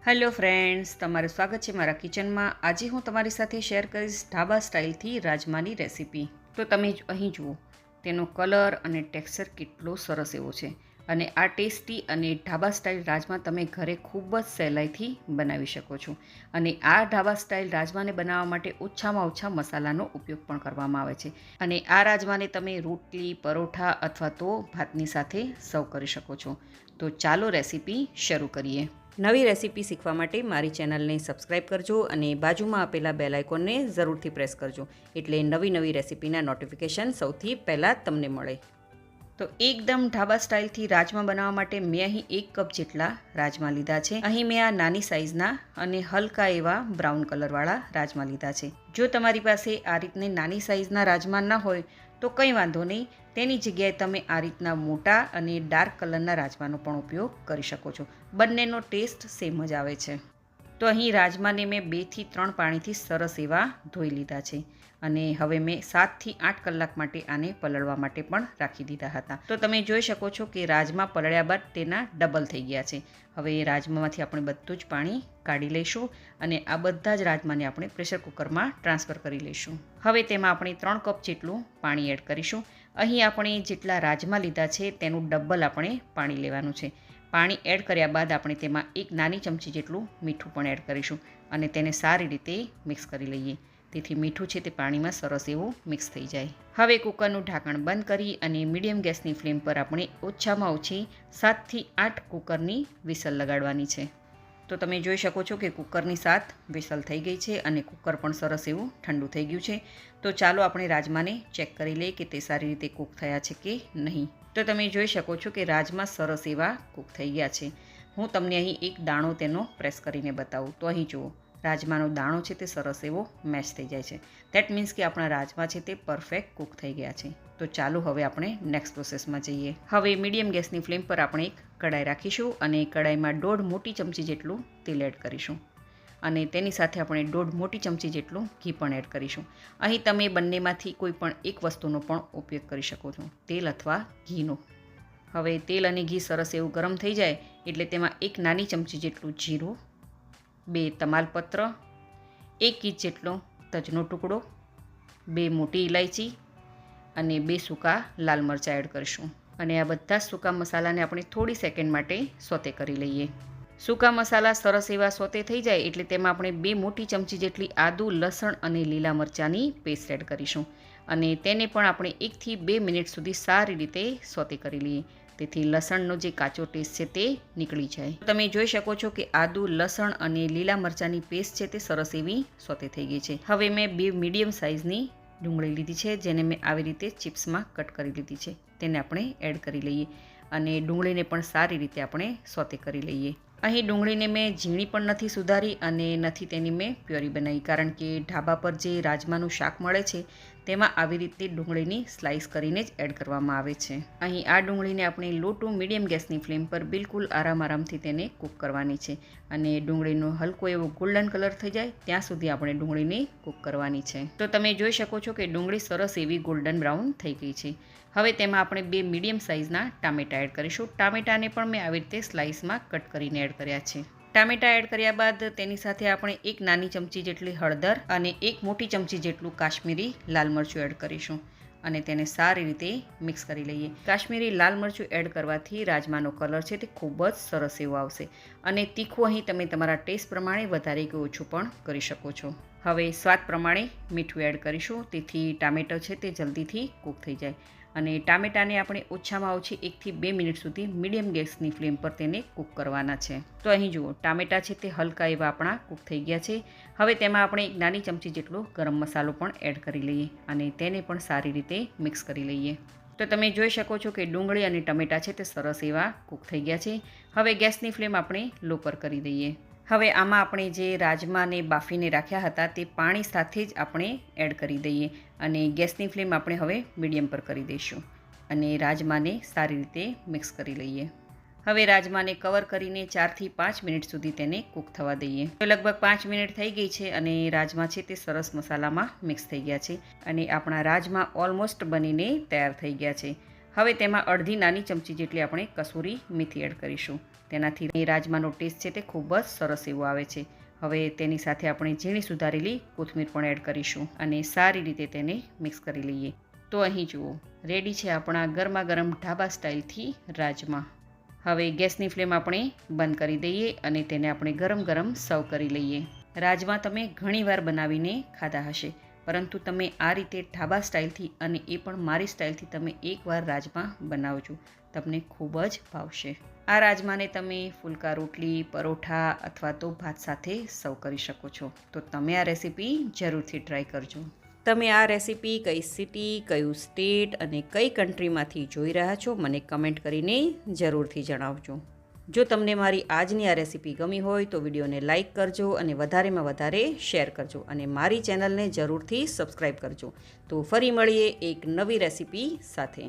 Hello friends, તમારું સ્વાગત છે મારા કિચનમાં। આજે હું તમારી સાથે શેર કરીશ ઢાબા સ્ટાઇલથી રાજમાની રેસીપી। તો તમે અહીં જુઓ, તેનો કલર અને ટેક્સચર કેટલો સરસ એવો છે અને આ ટેસ્ટી અને ઢાબા સ્ટાઇલ રાજમા તમે ઘરે ખૂબ જ સહેલાઈથી બનાવી શકો છો। અને આ ઢાબા સ્ટાઇલ રાજમાને બનાવવા માટે ઓછામાં ઓછા મસાલાનો ઉપયોગ પણ કરવામાં આવે છે અને આ રાજમાને તમે રોટલી, પરોઠા અથવા તો ભાતની સાથે સર્વ કરી શકો છો। તો ચાલો રેસીપી શરૂ કરીએ। નવી રેસીપી શીખવા માટે મારી ચેનલને સબસ્ક્રાઈબ કરજો અને બાજુમાં આપેલા બેલ આઇકોનને જરૂરથી પ્રેસ કરજો, એટલે નવી રેસીપીના નોટિફિકેશન સૌથી પહેલાં તમને મળે। તો એકદમ ઢાબા સ્ટાઇલથી રાજમા બનાવવા માટે મેં અહીં 1 કપ જેટલા રાજમા લીધા છે। અહીં મેં આ નાની સાઇઝના અને હલકા એવા બ્રાઉન કલરવાળા રાજમા લીધા છે। જો તમારી પાસે આ રીતની નાની સાઇઝના રાજમા ન હોય તો કંઈ વાંધો નહીં, તેની જગ્યાએ તમે આ રીતના મોટા અને ડાર્ક કલરના રાજમાનો પણ ઉપયોગ કરી શકો છો। બંનેનો ટેસ્ટ સેમ જ આવે છે। તો અહીં રાજમાને મેં 2 થી 3 પાણીથી સરસ એવા ધોઈ લીધા છે અને હવે મેં 7 થી 8 કલાક માટે આને પલળવા માટે પણ રાખી દીધા હતા। તો તમે જોઈ શકો છો કે રાજમા પલળ્યા બાદ તેના ડબલ થઈ ગયા છે। હવે રાજમામાંથી આપણે બધું જ પાણી કાઢી લઈશું અને આ બધા જ રાજમાને આપણે પ્રેશર કુકરમાં ટ્રાન્સફર કરી લઈશું। હવે તેમાં આપણે 3 કપ જેટલું પાણી એડ કરીશું। અહીં આપણે જેટલા રાજમા લીધા છે તેનું ડબલ આપણે પાણી લેવાનું છે। પાણી એડ કર્યા બાદ આપણે તેમાં 1 નાની ચમચી જેટલું મીઠું પણ એડ કરીશું અને તેને સારી રીતે મિક્સ કરી લઈએ, તેથી મીઠું છે તે પાણીમાં સરસ એવું મિક્સ થઈ જાય। હવે કુકરનું ઢાંકણ બંધ કરી અને મીડિયમ ગેસની ફ્લેમ પર આપણે ઓછામાં ઓછી 7 થી 8 કુકરની વિસલ લગાડવાની છે। તો તમે જોઈ શકો છો કે કુકરની 7 વિસલ થઈ ગઈ છે અને કુકર પણ સરસ એવું ઠંડુ થઈ ગયું છે। તો ચાલો આપણે રાજમાને ચેક કરી લઈએ કે તે સારી રીતે કૂક થયા છે કે નહીં। તો તમે જોઈ શકો છો કે રાજમા સરસ એવા કૂક થઈ ગયા છે। હું તમને અહીં એક દાણો તેનો પ્રેસ કરીને બતાવું। તો અહીં જુઓ, રાજમાનો દાણો છે તે સરસ એવો મેશ થઈ જાય છે। ધેટ મીન્સ કે આપણા રાજમા છે તે પરફેક્ટ કૂક થઈ ગયા છે। તો ચાલો હવે આપણે નેક્સ્ટ પ્રોસેસમાં જઈએ। હવે મીડિયમ ગેસની ફ્લેમ પર આપણે એક કડાઈ રાખીશું અને કડાઈમાં 1.5 મોટી ચમચી જેટલું તેલ એડ કરીશું અને તેની સાથે આપણે 1.5 મોટી ચમચી જેટલું ઘી પણ એડ કરીશું। અહીં તમે બંનેમાંથી કોઈ પણ એક વસ્તુનો પણ ઉપયોગ કરી શકો છો, તેલ અથવા ઘીનો। હવે તેલ અને ઘી સરસ એવું ગરમ થઈ જાય એટલે તેમાં 1 નાની ચમચી જેટલું જીરું, 2 તમાલપત્ર, 1 ઇંચ જેટલો તજનો ટુકડો, 2 મોટી ઇલાયચી અને 2 સૂકા લાલ મરચાં એડ કરીશું અને આ બધા સૂકા મસાલાને આપણે થોડી સેકન્ડ માટે સોતે કરી લઈએ। સૂકા મસાલા સરસ એવા સોતે થઈ જાય એટલે તેમાં આપણે 2 મોટી ચમચી જેટલી આદુ, લસણ અને લીલા મરચાંની પેસ્ટ એડ કરીશું અને તેને પણ આપણે 1 થી 2 મિનિટ સુધી સારી રીતે સોતે કરી લઈએ, તેથી લસણનો જે કાચો ટેસ્ટ છે તે નીકળી જાય। તમે જોઈ શકો છો કે આદુ, લસણ અને લીલા મરચાંની પેસ્ટ છે તે સરસ એવી સોતે થઈ ગઈ છે। હવે મેં 2 મીડિયમ સાઇઝની ડુંગળી લીધી છે, જેને મેં આવી રીતે ચિપ્સમાં કટ કરી લીધી છે, તેને આપણે એડ કરી લઈએ અને ડુંગળીને પણ સારી રીતે આપણે સોતે કરી લઈએ। અહીં ડુંગળીને મેં ઝીણી પણ નથી સુધારી અને નથી તેની મેં પ્યોરી બનાવી, કારણ કે ઢાબા પર જે રાજમાનું શાક મળે છે તેમાં આવી રીતે ડુંગળીની સ્લાઇસ કરીને જ એડ કરવામાં આવે છે। અહીં આ ડુંગળીને આપણે લો ટુ મીડિયમ ગેસની ફ્લેમ પર બિલકુલ આરામથી તેને કૂક કરવાની છે અને ડુંગળીનો હલકો એવો ગોલ્ડન કલર થઈ જાય ત્યાં સુધી આપણે ડુંગળીને કૂક કરવાની છે। તો તમે જોઈ શકો છો કે ડુંગળી સરસ એવી ગોલ્ડન બ્રાઉન થઈ ગઈ છે। હવે તેમાં આપણે 2 મીડિયમ સાઇઝના ટામેટાં એડ કરીશું। ટામેટાને પણ મેં આવી રીતે સ્લાઇસમાં કટ કરીને એડ કર્યા છે। ટામેટાં એડ કર્યા બાદ તેની સાથે આપણે 1 નાની ચમચી જેટલી હળદર અને 1 મોટી ચમચી જેટલું કાશ્મીરી લાલ મરચું એડ કરીશું અને તેને સારી રીતે મિક્સ કરી લઈએ। કાશ્મીરી લાલ મરચું એડ કરવાથી રાજમાનો કલર છે તે ખૂબ જ સરસ એવો આવશે અને તીખું અહીં તમે તમારા ટેસ્ટ પ્રમાણે વધારે કે ઓછું પણ કરી શકો છો। હવે સ્વાદ પ્રમાણે મીઠું એડ કરીશું, તેથી ટામેટો છે તે જલ્દીથી કૂક થઈ જાય અને ટામેટાને આપણે ઓછામાં ઓછી 1 થી 2 મિનિટ સુધી મીડિયમ ગેસની ફ્લેમ પર તેને કૂક કરવાના છે। તો અહીં જુઓ, ટામેટાં છે તે હલકા એવા આપણા કૂક થઈ ગયા છે। હવે તેમાં આપણે 1 નાની ચમચી જેટલો ગરમ મસાલો પણ એડ કરી લઈએ અને તેને પણ સારી રીતે મિક્સ કરી લઈએ। તો તમે જોઈ શકો છો કે ડુંગળી અને ટમેટાં છે તે સરસ એવા કૂક થઈ ગયા છે। હવે ગેસની ફ્લેમ આપણે લો પર કરી દઈએ। હવે આમાં આપણે જે રાજમાને બાફીને રાખ્યા હતા તે પાણી સાથે જ આપણે એડ કરી દઈએ અને ગેસની ફ્લેમ આપણે હવે મીડિયમ પર કરી દઈશું અને રાજમાને સારી રીતે મિક્સ કરી લઈએ। હવે રાજમાને કવર કરીને 4 થી 5 મિનિટ સુધી તેને કૂક થવા દઈએ। તો લગભગ 5 મિનિટ થઈ ગઈ છે અને રાજમા છે તે સરસ મસાલામાં મિક્સ થઈ ગયા છે અને આપણા રાજમા ઓલમોસ્ટ બનીને તૈયાર થઈ ગયા છે। હવે તેમાં અડધી નાની ચમચી જેટલી આપણે કસૂરી મેથી એડ કરીશું. તેનાથી એ રાજમાનો ટેસ્ટ છે તે ખૂબ જ સરસ એવો આવે છે. હવે તેની સાથે આપણે ઝીણી સુધારેલી કોથમીર પણ એડ કરીશું અને સારી રીતે તેને મિક્સ કરી લઈએ. તો અહીં જુઓ, રેડી છે આપણા ગરમા ગરમ ઢાબા સ્ટાઇલથી રાજમા. હવે ગેસની ફ્લેમ આપણે બંધ કરી દઈએ અને તેને આપણે ગરમ ગરમ સર્વ કરી લઈએ. રાજમા તમે ઘણીવાર બનાવીને ખાધા હશે, પરંતુ તમે આ રીતે ઢાબા સ્ટાઇલથી અને એ પણ મારી સ્ટાઇલથી તમે એકવાર રાજમા બનાવજો, તમને ખૂબ જ ભાવશે. આ રાજમાને તમે ફુલકા રોટલી, પરોઠા અથવા તો ભાત સાથે સર્વ કરી શકો છો. તો તમે આ રેસીપી જરૂરથી ટ્રાય કરજો. તમે આ રેસીપી કઈ સિટી, કયું સ્ટેટ અને કઈ કન્ટ્રીમાંથી જોઈ રહ્યા છો મને કમેન્ટ કરીને જરૂરથી જણાવજો. જો તમને મારી આજની આ રેસીપી ગમી હોય તો વિડીયોને લાઇક કરજો અને વધારેમાં વધારે શેર કરજો અને મારી ચેનલને જરૂરથી સબસ્ક્રાઈબ કરજો. તો ફરી મળીએ એક નવી રેસીપી સાથે.